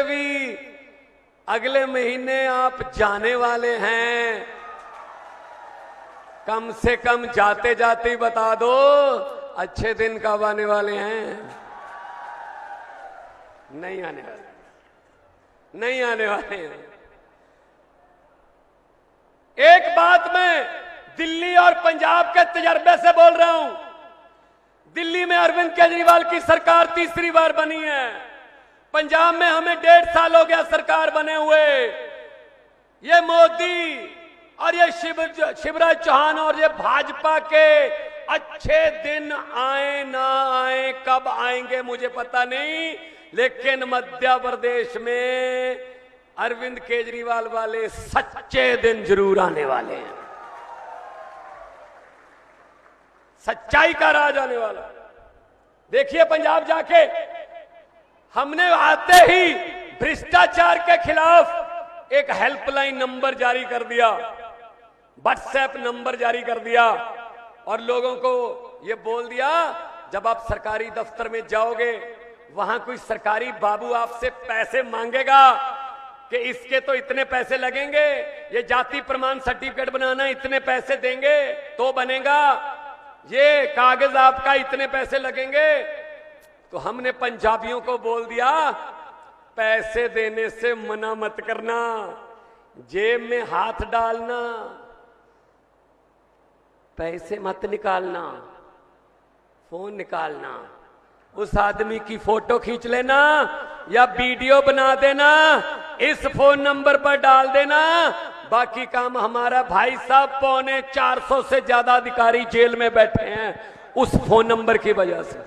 से भी अगले महीने आप जाने वाले हैं। कम से कम जाते जाते ही बता दो अच्छे दिन कब आने वाले हैं। नहीं आने वाले, नहीं आने वाले हैं। एक बात मैं दिल्ली और पंजाब के तजर्बे से बोल रहा हूं। दिल्ली में अरविंद केजरीवाल की सरकार तीसरी बार बनी है। पंजाब में हमें 1.5 साल हो गया सरकार बने हुए। ये मोदी और ये शिवराज चौहान और ये भाजपा के अच्छे दिन आए ना आए, कब आएंगे मुझे पता नहीं, लेकिन मध्य प्रदेश में अरविंद केजरीवाल वाले सच्चे दिन जरूर आने वाले हैं। सच्चाई का राज आने वाला। देखिए पंजाब जाके हमने आते ही भ्रष्टाचार के खिलाफ एक हेल्पलाइन नंबर जारी कर दिया, व्हाट्सएप नंबर जारी कर दिया और लोगों को यह बोल दिया जब आप सरकारी दफ्तर में जाओगे वहां कोई सरकारी बाबू आपसे पैसे मांगेगा कि इसके तो इतने पैसे लगेंगे, ये जाति प्रमाण सर्टिफिकेट बनाना इतने पैसे देंगे तो बनेगा, ये कागज आपका इतने पैसे लगेंगे। तो हमने पंजाबियों को बोल दिया पैसे देने से मना मत करना, जेब में हाथ डालना, पैसे मत निकालना, फोन निकालना, उस आदमी की फोटो खींच लेना या वीडियो बना देना, इस फोन नंबर पर डाल देना, बाकी काम हमारा। भाई साहब 450 से ज्यादा अधिकारी जेल में बैठे हैं उस फोन नंबर की वजह से।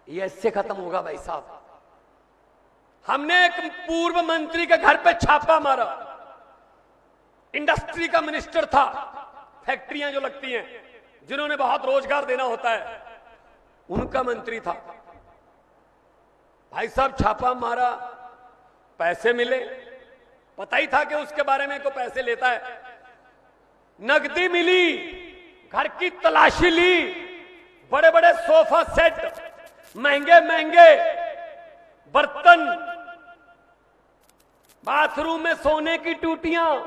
ये ऐसे खत्म होगा भाई साहब। हमने एक पूर्व मंत्री के घर पे छापा मारा, इंडस्ट्री का मिनिस्टर था, फैक्ट्रियां जो लगती हैं जिन्होंने बहुत रोजगार देना होता है उनका मंत्री था। भाई साहब छापा मारा, पैसे मिले, पता ही था कि उसके बारे में को पैसे लेता है। नकदी मिली, घर की तलाशी ली, बड़े बड़े सोफा सेट, महंगे महंगे बर्तन, बाथरूम में सोने की टूटियां,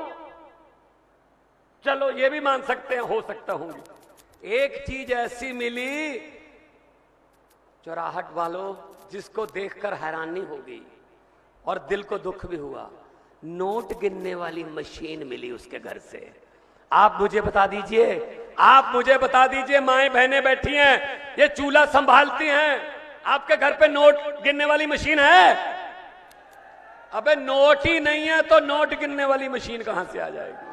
चलो ये भी मान सकते हैं, हो सकता होंगी। एक चीज ऐसी मिली चौराहट वालों जिसको देखकर हैरानी होगी और दिल को दुख भी हुआ, नोट गिनने वाली मशीन मिली उसके घर से। आप मुझे बता दीजिए, आप मुझे बता दीजिए, माएं बहनें बैठी हैं, ये चूल्हा संभालती हैं, आपके घर पे नोट गिनने वाली मशीन है? अबे नोट ही नहीं है तो नोट गिनने वाली मशीन कहां से आ जाएगी?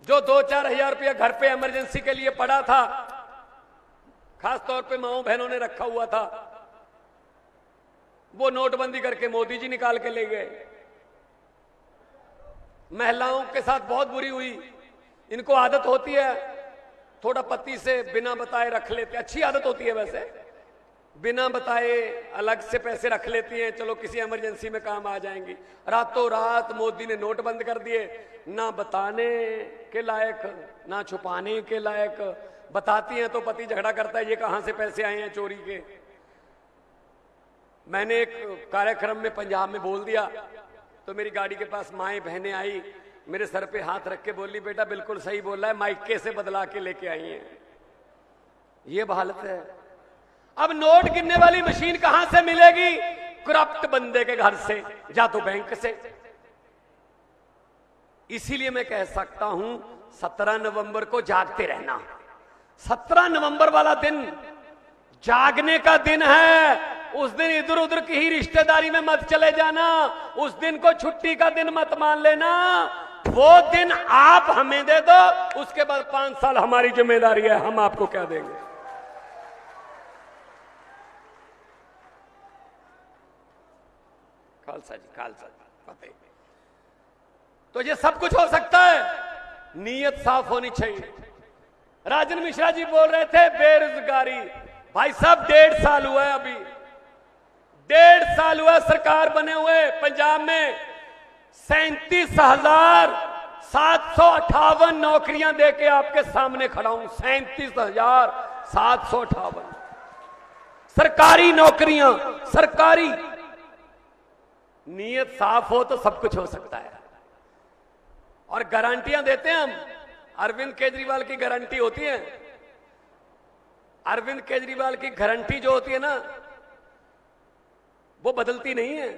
जो 2-4 हजार रुपया घर पे इमरजेंसी के लिए पड़ा था, खास तौर पे माओ बहनों ने रखा हुआ था, वो नोटबंदी करके मोदी जी निकाल के ले गए। महिलाओं के साथ बहुत बुरी हुई। इनको आदत होती है थोड़ा पति से बिना बताए रख लेते, अच्छी आदत होती है वैसे, बिना बताए अलग से पैसे रख लेती हैं, चलो किसी इमरजेंसी में काम आ जाएंगी। रातों रात मोदी ने नोट बंद कर दिए, ना बताने के लायक ना छुपाने के लायक। बताती हैं तो पति झगड़ा करता है, ये कहां से पैसे आए हैं चोरी के। मैंने एक कार्यक्रम में पंजाब में बोल दिया तो मेरी गाड़ी के पास माएं बहनें आई, मेरे सर पे हाथ रख के बोली, बेटा बिल्कुल सही बोल रहा है, माइके से बदला के लेके आई हैं। ये हालत है। अब नोट गिनने वाली मशीन कहां से मिलेगी? करप्ट बंदे के घर से या तो बैंक से। इसीलिए मैं कह सकता हूं 17 नवंबर को जागते रहना। 17 नवंबर वाला दिन जागने का दिन है। उस दिन इधर उधर की ही रिश्तेदारी में मत चले जाना, उस दिन को छुट्टी का दिन मत मान लेना। वो दिन आप हमें दे दो, उसके बाद 5 साल हमारी जिम्मेदारी है, हम आपको क्या देंगे। खालसा जी, खालसा जी, पता ही। तो ये सब कुछ हो सकता है, नीयत साफ होनी चाहिए। राजन मिश्रा जी बोल रहे थे बेरोजगारी, भाई साहब 1.5 साल हुआ है, अभी 1.5 साल हुआ सरकार बने हुए। पंजाब में 37,758 नौकरियां देके आपके सामने खड़ा हूं। 37,758। सरकारी नौकरियां, सरकारी। नीयत साफ हो तो सब कुछ हो सकता है। और गारंटियां देते हैं हम। अरविंद केजरीवाल की गारंटी होती है, अरविंद केजरीवाल की गारंटी जो होती है ना, वो बदलती नहीं है।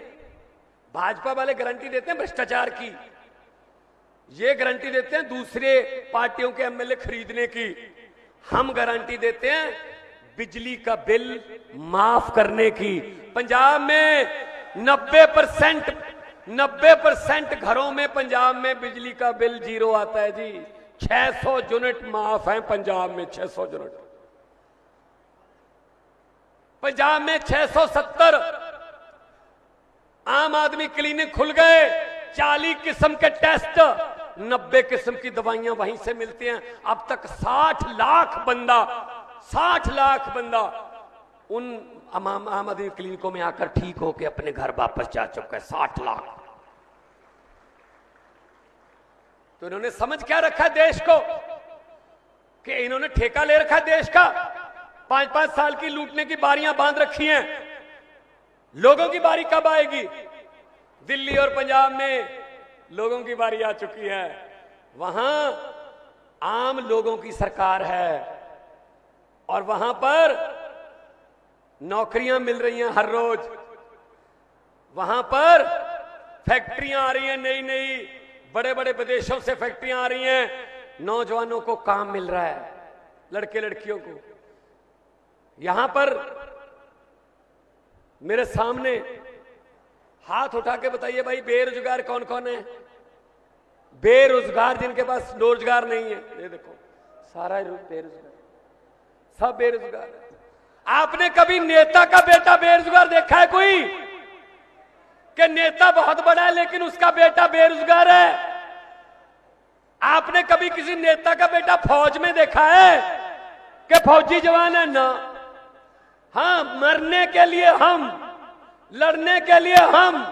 भाजपा वाले गारंटी देते हैं भ्रष्टाचार की, ये गारंटी देते हैं दूसरे पार्टियों के एमएलए खरीदने की। हम गारंटी देते हैं बिजली का बिल माफ करने की। पंजाब में 90% घरों में पंजाब में बिजली का बिल जीरो आता है जी। 600 यूनिट माफ है पंजाब में, 600 यूनिट। पंजाब में 670 आम आदमी क्लिनिक खुल गए। 40 किस्म के टेस्ट, 90 किस्म की दवाइयां वहीं से मिलती हैं। अब तक 60 लाख बंदा उन आम आदमी क्लिनिकों में आकर ठीक होकर अपने घर वापस जा चुका है। 60 लाख। तो इन्होंने समझ क्या रखा देश को कि इन्होंने ठेका ले रखा देश का। 5-5 साल की लूटने की बारियां बांध रखी हैं। लोगों की बारी कब आएगी? दिल्ली और पंजाब में लोगों की बारी आ चुकी है। वहां आम लोगों की सरकार है और वहां पर नौकरियां मिल रही हैं हर रोज। वहां पर फैक्ट्रियां आ रही हैं नई नई, बड़े बड़े विदेशों से फैक्ट्रियां आ रही हैं। नौजवानों को काम मिल रहा है, लड़के लड़कियों को। यहां पर मेरे सामने हाथ उठा के बताइए भाई, बेरोजगार कौन कौन है? बेरोजगार जिनके पास रोजगार नहीं है, ये देखो सारा बेरोजगार, सब बेरोजगार है। आपने कभी नेता का बेटा बेरोजगार देखा है कोई? कि नेता बहुत बड़ा है लेकिन उसका बेटा बेरोजगार है? आपने कभी किसी नेता का बेटा फौज में देखा है कि फौजी जवान है? ना। हाँ, मरने के लिए हम, लड़ने के लिए हम,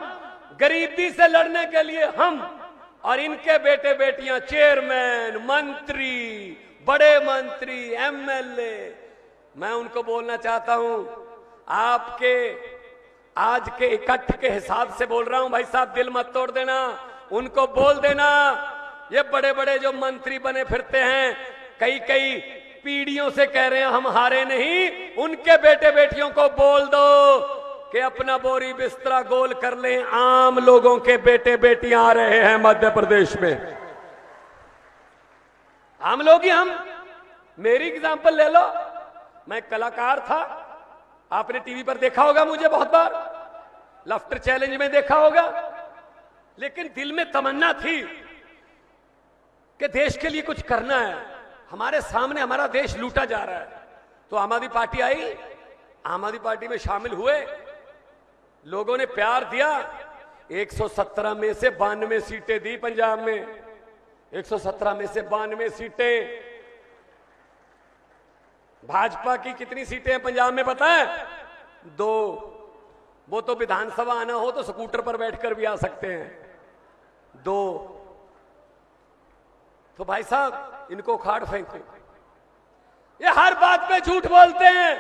गरीबी से लड़ने के लिए हम, और इनके बेटे बेटियां चेयरमैन, मंत्री, बड़े मंत्री, एमएलए। मैं उनको बोलना चाहता हूं, आपके आज के इकट्ठ के हिसाब से बोल रहा हूं भाई साहब, दिल मत तोड़ देना। उनको बोल देना, ये बड़े बड़े जो मंत्री बने फिरते हैं, कई पीढ़ियों से कह रहे हैं हम हारे नहीं, उनके बेटे बेटियों को बोल दो कि अपना बोरी बिस्तरा गोल कर लें। आम लोगों के बेटे बेटियां आ रहे हैं मध्य प्रदेश में। आम लोग ही हम। मेरी एग्जांपल ले लो। मैं कलाकार था, आपने टीवी पर देखा होगा मुझे बहुत बार, लाफ्टर चैलेंज में देखा होगा। लेकिन दिल में तमन्ना थी कि देश के लिए कुछ करना है। हमारे सामने हमारा देश लूटा जा रहा है। तो आम आदमी पार्टी आई, आम आदमी पार्टी में शामिल हुए, लोगों ने प्यार दिया। 117 में से 92 सीटें दी पंजाब में। 117 में से 92 सीटें। भाजपा की कितनी सीटें हैं पंजाब में पता है? 2। वो तो विधानसभा आना हो तो स्कूटर पर बैठकर भी आ सकते हैं। 2। तो भाई साहब इनको उखाड़ फेंको। ये हर बात पे झूठ बोलते हैं।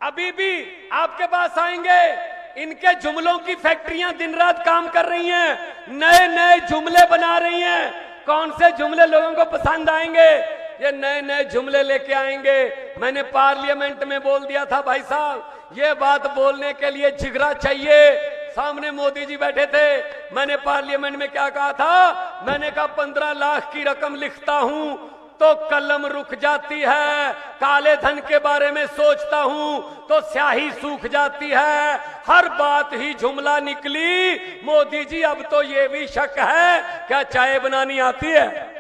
अभी भी आपके पास आएंगे, इनके जुमलों की फैक्ट्रियां दिन रात काम कर रही हैं, नए नए जुमले बना रही हैं। कौन से जुमले लोगों को पसंद आएंगे? ये नए नए जुमले लेके आएंगे। मैंने पार्लियामेंट में बोल दिया था भाई साहब, ये बात बोलने के लिए जिगरा चाहिए। सामने मोदी जी बैठे थे, मैंने पार्लियामेंट में क्या कहा था? मैंने कहा 15 लाख की रकम लिखता हूं तो कलम रुक जाती है, काले धन के बारे में सोचता हूं तो स्याही सूख जाती है। हर बात ही जुमला निकली। मोदी जी अब तो ये भी शक है, क्या चाय बनानी आती है?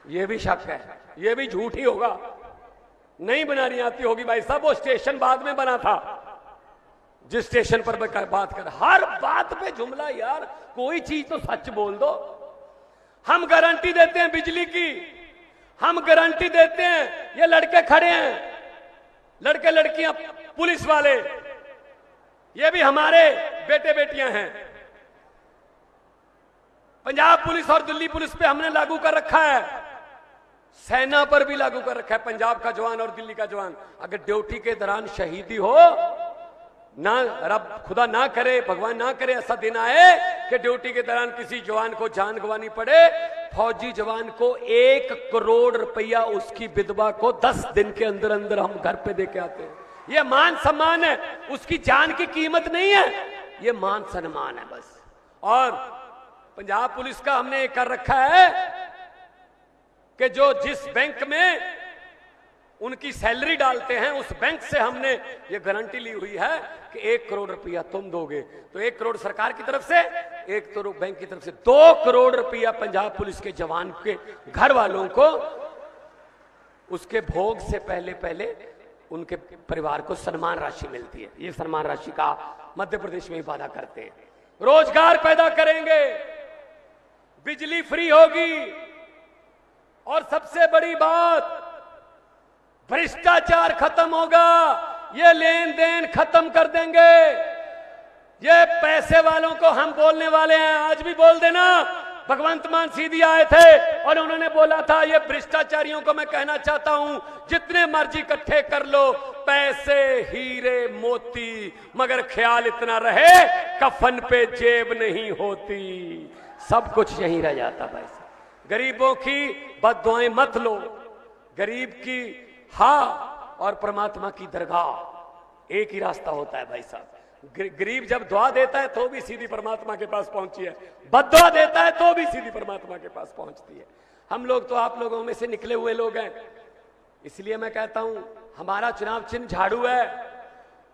ये भी शक है, ये भी झूठ ही होगा, नहीं बनानी आती होगी भाई साहब। वो स्टेशन बाद में बना था, जिस स्टेशन पर बात कर। हर बात पे जुमला यार, कोई चीज तो सच बोल दो। हम गारंटी देते हैं बिजली की, हम गारंटी देते हैं। ये लड़के खड़े हैं, लड़के लड़कियां, पुलिस वाले, ये भी हमारे बेटे बेटियां हैं। पंजाब पुलिस और दिल्ली पुलिस पे हमने लागू कर रखा है सेना पर भी लागू कर रखा है। पंजाब का जवान और दिल्ली का जवान अगर ड्यूटी के दौरान शहीदी हो ना, रब खुदा ना करे, भगवान ना करे ऐसा दिन आए कि ड्यूटी के दौरान किसी जवान को जान गंवानी पड़े, फौजी जवान को 1 करोड़ रुपया उसकी विधवा को 10 दिन के अंदर अंदर हम घर पे दे के आते हैं। ये मान सम्मान है, उसकी जान की कीमत नहीं है, ये मान सम्मान है बस। और पंजाब पुलिस का हमने ये कर रखा है कि जो जिस बैंक में उनकी सैलरी डालते हैं उस बैंक से हमने ये गारंटी ली हुई है कि 1 करोड़ रुपया तुम दोगे, तो 1 करोड़ सरकार की तरफ से, 1 करोड़ बैंक की तरफ से, 2 करोड़ रुपया पंजाब पुलिस के जवान के घर वालों को उसके भोग से पहले पहले उनके परिवार को सम्मान राशि मिलती है। ये सम्मान राशि का मध्य प्रदेश में ही वादा करते हैं। रोजगार पैदा करेंगे, बिजली फ्री होगी, और सबसे बड़ी बात भ्रष्टाचार खत्म होगा। ये लेन देन खत्म कर देंगे। ये पैसे वालों को हम बोलने वाले हैं, आज भी बोल देना। भगवंत मान सीधी आए थे और उन्होंने बोला था, ये भ्रष्टाचारियों को मैं कहना चाहता हूं, जितने मर्जी इकट्ठे कर लो, पैसे हीरे मोती, मगर ख्याल इतना रहे कफन पे जेब नहीं होती, सब कुछ यहीं रह जाता भाई साहब। गरीबों की बद्दुआएं मत लो, गरीब की हाँ और परमात्मा की दरगाह एक ही रास्ता होता है भाई साहब। गरीब जब दुआ देता है तो भी सीधी परमात्मा के पास पहुंची है, बद्दुआ देता है तो भी सीधी परमात्मा के पास पहुंचती है। हम लोग तो आप लोगों में से निकले हुए लोग हैं, इसलिए मैं कहता हूं हमारा चुनाव चिन्ह झाड़ू है,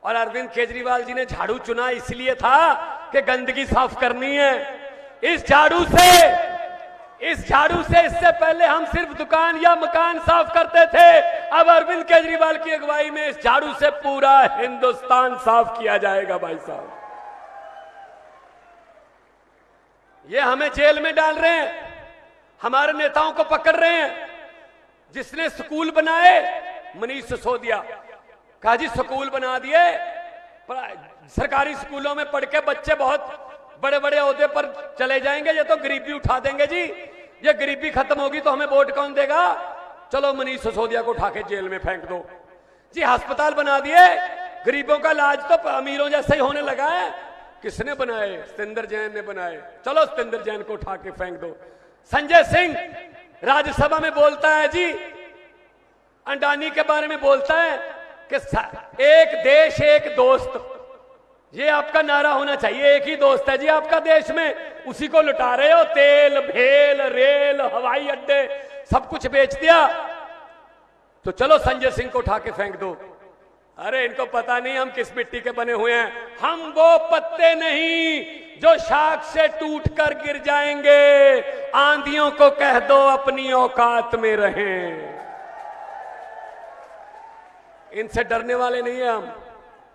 और अरविंद केजरीवाल जी ने झाड़ू चुना इसलिए था कि गंदगी साफ करनी है। इस झाड़ू से इससे पहले हम सिर्फ दुकान या मकान साफ करते थे, अब अरविंद केजरीवाल की अगुवाई में इस झाड़ू से पूरा हिंदुस्तान साफ किया जाएगा भाई साहब। ये हमें जेल में डाल रहे हैं, हमारे नेताओं को पकड़ रहे हैं। जिसने स्कूल बनाए, मनीष सिसोदिया, कहा जी स्कूल बना दिए, सरकारी स्कूलों में पढ़ के बच्चे बहुत बड़े बड़े ओहदे पर चले जाएंगे, ये तो गरीबी उठा देंगे जी, ये गरीबी खत्म होगी तो हमें वोट कौन देगा, चलो मनीष सिसोदिया को उठा के जेल में फेंक दो जी। अस्पताल बना दिए, गरीबों का इलाज तो अमीरों जैसे ही होने लगा है। किसने बनाए? सतेंद्र जैन ने बनाए, चलो सतेंद्र जैन को उठा के फेंक दो। संजय सिंह राज्यसभा में बोलता है जी, अंडानी के बारे में बोलता है कि एक देश एक दोस्त, ये आपका नारा होना चाहिए। एक ही दोस्त है जी आपका देश में, उसी को लुटा रहे हो। तेल, भेल, रेल, हवाई अड्डे सब कुछ बेच दिया, तो चलो संजय सिंह को उठा के फेंक दो। अरे इनको पता नहीं हम किस मिट्टी के बने हुए हैं। हम वो पत्ते नहीं जो शाख से टूटकर गिर जाएंगे। आंधियों को कह दो अपनी औकात में रहें। इनसे डरने वाले नहीं है हम,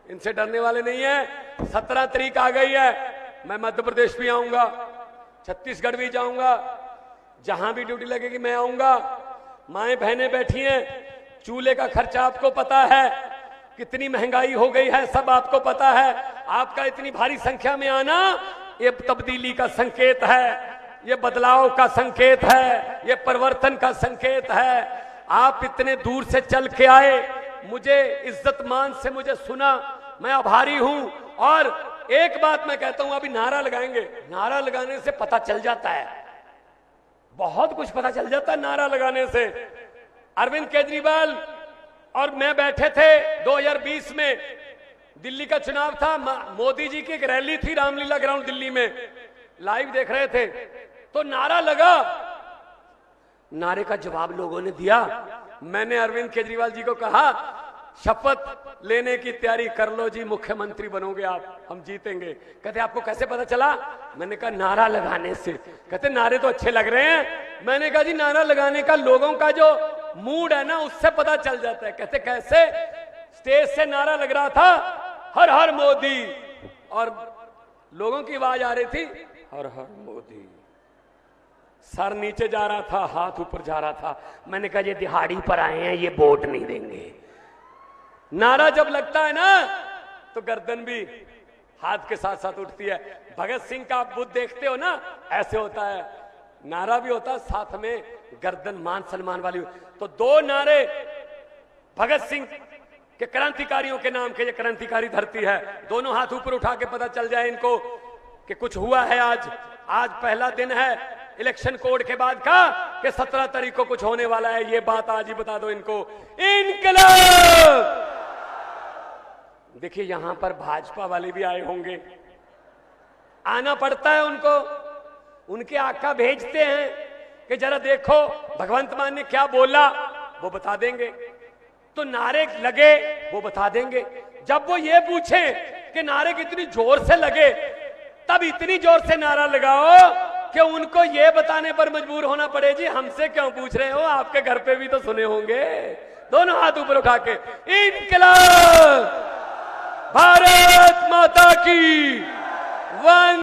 इनसे डरने वाले नहीं है। 17 तारीख आ गई है, मैं मध्य प्रदेश भी आऊंगा, छत्तीसगढ़ भी जाऊंगा, जहां भी ड्यूटी लगेगी मैं आऊंगा। माएं बहनें बैठी हैं, चूल्हे का खर्चा आपको पता है, कितनी महंगाई हो गई है सब आपको पता है। आपका इतनी भारी संख्या में आना ये तब्दीली का संकेत है, ये बदलाव का संकेत है, ये परिवर्तन का संकेत है। आप इतने दूर से चल के आए, मुझे इज्जत मान से मुझे सुना, मैं आभारी हूं। और एक बात मैं कहता हूं, अभी नारा लगाएंगे, नारा लगाने से पता चल जाता है, बहुत कुछ पता चल जाता है नारा लगाने से। अरविंद केजरीवाल और मैं बैठे थे 2020 में, दिल्ली का चुनाव था, मोदी जी की एक रैली थी रामलीला ग्राउंड दिल्ली में, लाइव देख रहे थे, तो नारा लगा, नारे का जवाब लोगों ने दिया। मैंने अरविंद केजरीवाल जी को कहा, शपथ लेने की तैयारी कर लो जी, मुख्यमंत्री बनोगे आप, हम जीतेंगे। कहते आपको कैसे पता चला? मैंने कहा नारा लगाने से। कहते नारे तो अच्छे लग रहे हैं। मैंने कहा जी नारा लगाने का लोगों का जो मूड है ना, उससे पता चल जाता है। कहते कैसे? स्टेज से नारा लग रहा था हर हर मोदी, और लोगों की आवाज आ रही थी हर हर मोदी, सर नीचे जा रहा था, हाथ ऊपर जा रहा था। मैंने कहा ये दिहाड़ी पर आए हैं, ये वोट नहीं देंगे। नारा जब लगता है ना तो गर्दन भी हाथ के साथ साथ उठती है। भगत सिंह का आप बुद्ध देखते हो ना, ऐसे होता है, नारा भी होता है, साथ में गर्दन मान सम्मान वाली। तो दो नारे भगत सिंह के क्रांतिकारियों के नाम के, ये क्रांतिकारी धरती है, दोनों हाथ ऊपर उठा के पता चल जाए इनको कि कुछ हुआ है। आज पहला दिन है इलेक्शन कोड के बाद का कि 17 तारीख को कुछ होने वाला है, ये बात आज ही बता दो इनको। इनकलाब। देखिए यहां पर भाजपा वाले भी आए होंगे, आना पड़ता है उनको, उनके आका भेजते हैं कि जरा देखो भगवंत मान ने क्या बोला, वो बता देंगे। तो नारे लगे वो बता देंगे। जब वो ये पूछे कि नारे कितनी जोर से लगे, तब इतनी जोर से नारा लगाओ कि उनको ये बताने पर मजबूर होना पड़े, जी हमसे क्यों पूछ रहे हो, आपके घर पे भी तो सुने होंगे। दोनों हाथ ऊपर उठा के इनकलाब, भारत माता की वंदे।